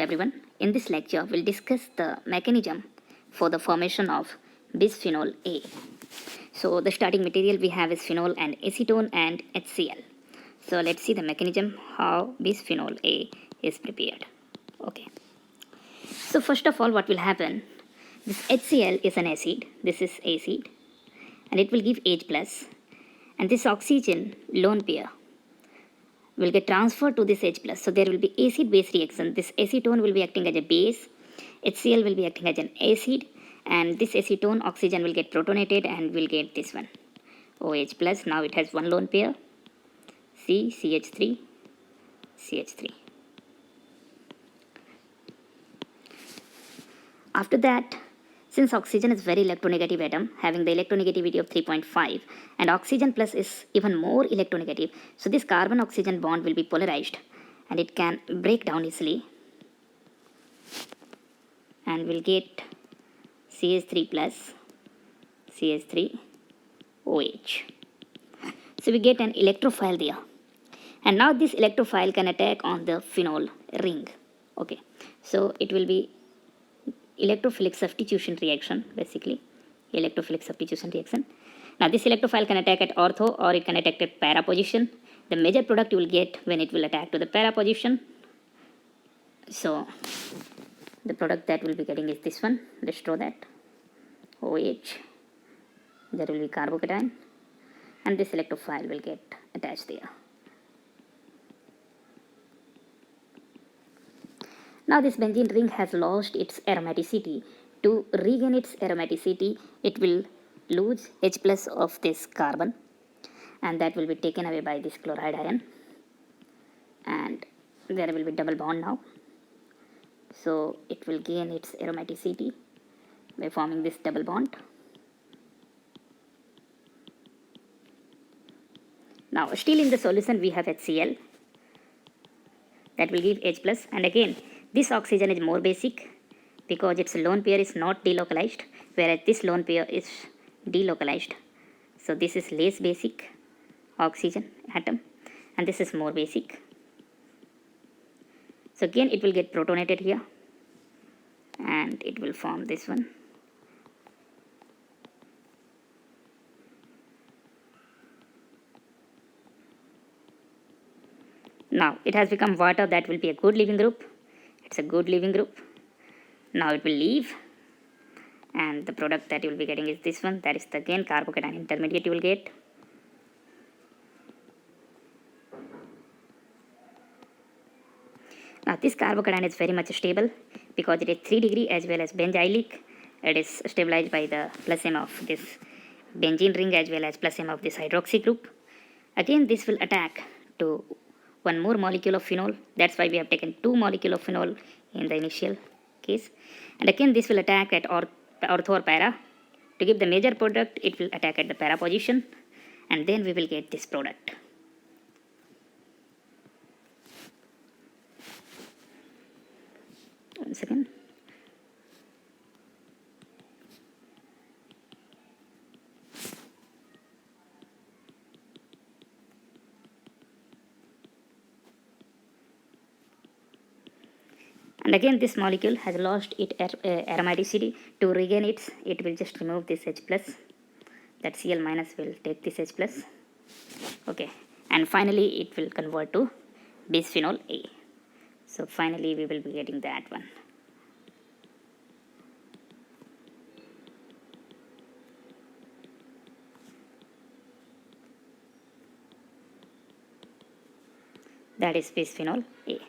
Everyone, in this lecture we'll discuss the mechanism for the formation of bisphenol A. So the starting material we have is phenol and acetone and HCl. So let's see the mechanism how bisphenol A is prepared. Okay. So first of all, what will happen, this HCl is an acid, this is acid, and it will give H plus, and this oxygen lone pair will get transferred to this H plus. So there will be acid base reaction. This acetone will be acting as a base, HCl will be acting as an acid, and this acetone oxygen will get protonated and will get this one OH plus. Now it has one lone pair, CH3, CH3. After that, since oxygen is very electronegative atom having the electronegativity of 3.5 and oxygen plus is even more electronegative, so this carbon oxygen bond will be polarized and it can break down easily and will get CH3 plus CH3 OH. So we get an electrophile there, and now this electrophile can attack on the phenol ring. Okay, so it will be electrophilic substitution reaction, basically electrophilic substitution reaction. Now this electrophile can attack at ortho or it can attack at para position. The major product you will get when it will attack to the para position. So the product that we'll be getting is this one. Let's draw that OH. There will be carbocation and this electrophile will get attached there. Now this benzene ring has lost its aromaticity. To regain its aromaticity, it will lose H plus of this carbon, and that will be taken away by this chloride ion, and there will be double bond now. So it will gain its aromaticity by forming this double bond. Now still in the solution we have HCl that will give H plus, and again this oxygen is more basic because its lone pair is not delocalized, whereas this lone pair is delocalized. So this is less basic oxygen atom and this is more basic. So again it will get protonated here and it will form this one. Now it has become water, that will be a good leaving group. It's a good leaving group. Now it will leave, and the product that you will be getting is this one, that is the again carbocation intermediate you will get. Now this carbocation is very much stable because it is 3 degree as well as benzylic. It is stabilized by the plus M of this benzene ring as well as plus M of this hydroxy group. Again this will attack to one more molecule of phenol. That's why we have taken 2 molecules of phenol in the initial case. And again this will attack at ortho or para. To give the major product, it will attack at the para position, and then we will get this product. One second. And again this molecule has lost its aromaticity. To regain it will just remove this H plus, that Cl minus will take this H plus. Okay, and finally it will convert to bisphenol A. So finally we will be getting that one. That is bisphenol A.